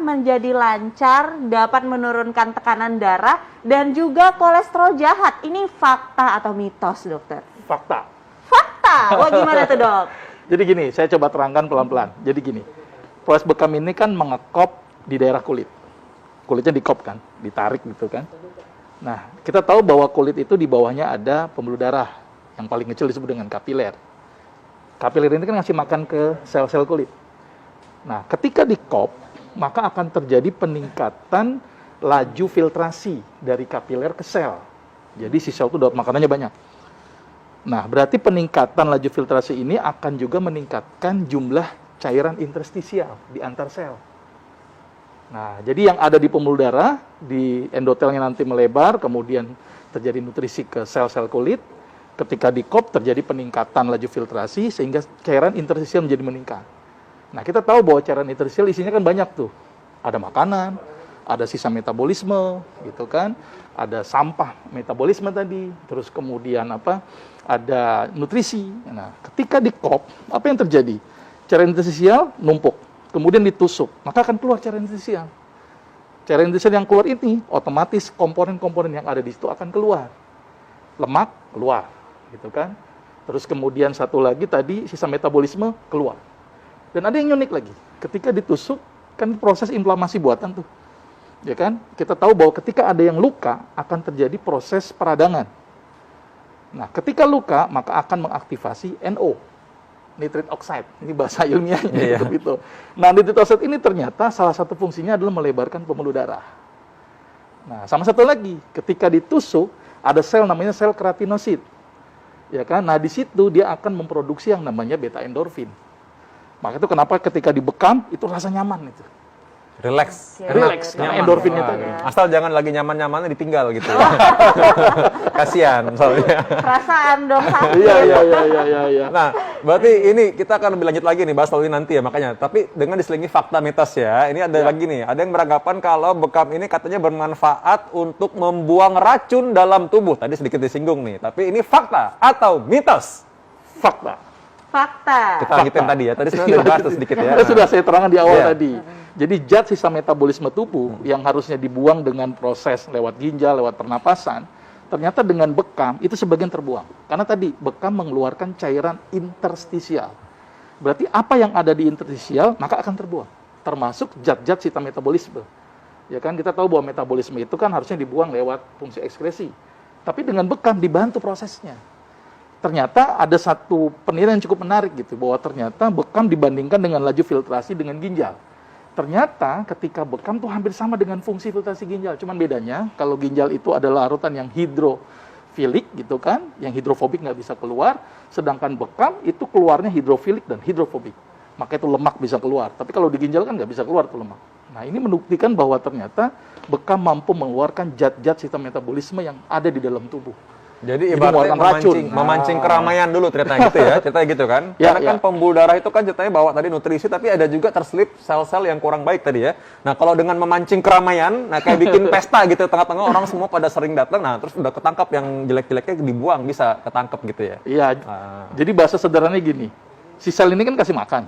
menjadi lancar, dapat menurunkan tekanan darah, dan juga kolesterol jahat. Ini fakta atau mitos, dokter? Fakta. Fakta? Wah, gimana tuh, dok? Jadi gini, saya coba terangkan pelan-pelan. Jadi gini, proses bekam ini kan mengekop di daerah kulit. Kulitnya dikop kan, ditarik gitu kan. Nah, kita tahu bahwa kulit itu di bawahnya ada pembuluh darah yang paling kecil disebut dengan kapiler. Kapiler ini kan ngasih makan ke sel-sel kulit. Nah, ketika dikop, maka akan terjadi peningkatan laju filtrasi dari kapiler ke sel. Jadi si sel itu dapat makanannya banyak. Nah, berarti peningkatan laju filtrasi ini akan juga meningkatkan jumlah cairan interstisial di antar sel. Nah, jadi yang ada di pembuluh darah, di endotelnya nanti melebar, kemudian terjadi nutrisi ke sel-sel kulit. Ketika dikop terjadi peningkatan laju filtrasi sehingga cairan interstisial menjadi meningkat. Nah, kita tahu bahwa cairan interstisial isinya kan banyak tuh. Ada makanan, ada sisa metabolisme, gitu kan. Ada sampah metabolisme tadi, terus kemudian apa? Ada nutrisi. Nah, ketika dikop, apa yang terjadi? Cairan interstisial numpuk, kemudian ditusuk, maka akan keluar cairan interstisial. Cairan interstisial yang keluar ini otomatis komponen-komponen yang ada di situ akan keluar. Lemak keluar, gitu kan. Terus kemudian satu lagi tadi sisa metabolisme keluar. Dan ada yang unik lagi. Ketika ditusuk kan proses inflamasi buatan tuh. Ya kan? Kita tahu bahwa ketika ada yang luka akan terjadi proses peradangan. Nah, ketika luka maka akan mengaktifasi NO, nitrate oxide. Ini bahasa ilmiahnya gitu. Nah, nitrate oxide ini ternyata salah satu fungsinya adalah melebarkan pembuluh darah. Nah, sama satu lagi, ketika ditusuk ada sel namanya sel keratinosit. Ya kan? Nah, di situ dia akan memproduksi yang namanya beta endorfin. Maka itu kenapa ketika dibekam itu rasa nyaman itu. Relax, Relax, karena endorfinnya tadi. Asal jangan lagi nyaman-nyamannya ditinggal gitu. Kasihan soalnya. Perasaan dong sakit. Iya. Nah, berarti ini kita akan lebih lanjut lagi nih bahas soal ini nanti ya makanya. Tapi dengan diselingi fakta mitos ya. Ini ada lagi nih, ada yang beranggapan kalau bekam ini katanya bermanfaat untuk membuang racun dalam tubuh. Tadi sedikit disinggung nih, tapi ini fakta atau mitos? Fakta. Fakta. Kita lanjutin tadi ya. Tadi sebenarnya dibahas tuh sedikit ya. Sudah saya terangkan di awal tadi. Jadi zat sisa metabolisme tubuh yang harusnya dibuang dengan proses lewat ginjal, lewat pernapasan, ternyata dengan bekam itu sebagian terbuang. Karena tadi bekam mengeluarkan cairan interstisial. Berarti apa yang ada di interstisial maka akan terbuang, termasuk zat-zat sisa metabolisme. Ya kan, kita tahu bahwa metabolisme itu kan harusnya dibuang lewat fungsi ekskresi. Tapi dengan bekam dibantu prosesnya. Ternyata ada satu penilaian yang cukup menarik gitu, bahwa ternyata bekam dibandingkan dengan laju filtrasi dengan ginjal. Ternyata ketika bekam tuh hampir sama dengan fungsi filtrasi ginjal. Cuman bedanya kalau ginjal itu adalah larutan yang hidrofilik gitu kan, yang hidrofobik nggak bisa keluar. Sedangkan bekam itu keluarnya hidrofilik dan hidrofobik. Maka itu lemak bisa keluar. Tapi kalau di ginjal kan nggak bisa keluar tuh lemak. Nah, ini membuktikan bahwa ternyata bekam mampu mengeluarkan zat-zat sistem metabolisme yang ada di dalam tubuh. Jadi ibaratnya memancing keramaian dulu ceritanya gitu ya, ceritanya gitu kan. Karena kan pembuluh darah itu kan ceritanya bawa tadi nutrisi, tapi ada juga terselip sel-sel yang kurang baik tadi ya. Nah, kalau dengan memancing keramaian, nah kayak bikin pesta gitu, tengah-tengah orang semua pada sering datang, nah terus udah ketangkap yang jelek-jeleknya dibuang, bisa ketangkap gitu ya. Iya, jadi bahasa sederhananya gini, si sel ini kan kasih makan.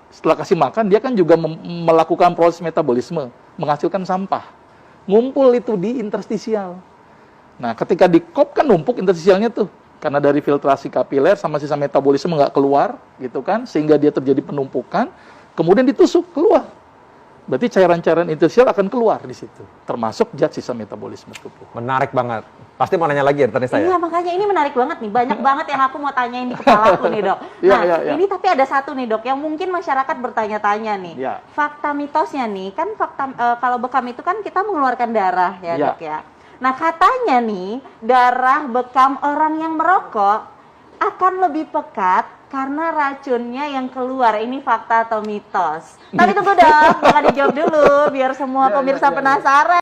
Setelah kasih makan, dia kan juga melakukan proses metabolisme, menghasilkan sampah. Ngumpul itu di interstisial. Nah, ketika dikop kan numpuk interstisialnya tuh. Karena dari filtrasi kapiler sama sisa metabolisme nggak keluar, gitu kan. Sehingga dia terjadi penumpukan, kemudian ditusuk, keluar. Berarti cairan-cairan interstisial akan keluar di situ. Termasuk zat sisa metabolisme tubuh. Menarik banget. Pasti mau nanya lagi ya tadi saya. Iya, makanya ini menarik banget nih. Banyak banget yang aku mau tanyain di kepala aku nih, Dok. Nah, ini tapi ada satu nih, Dok, yang mungkin masyarakat bertanya-tanya nih. Fakta mitosnya nih, kan fakta kalau bekam itu kan kita mengeluarkan darah ya, Dok ya. Nah, katanya nih, darah bekam orang yang merokok akan lebih pekat karena racunnya yang keluar. Ini fakta atau mitos? Tapi tunggu dong, jangan dijawab dulu, biar semua pemirsa penasaran.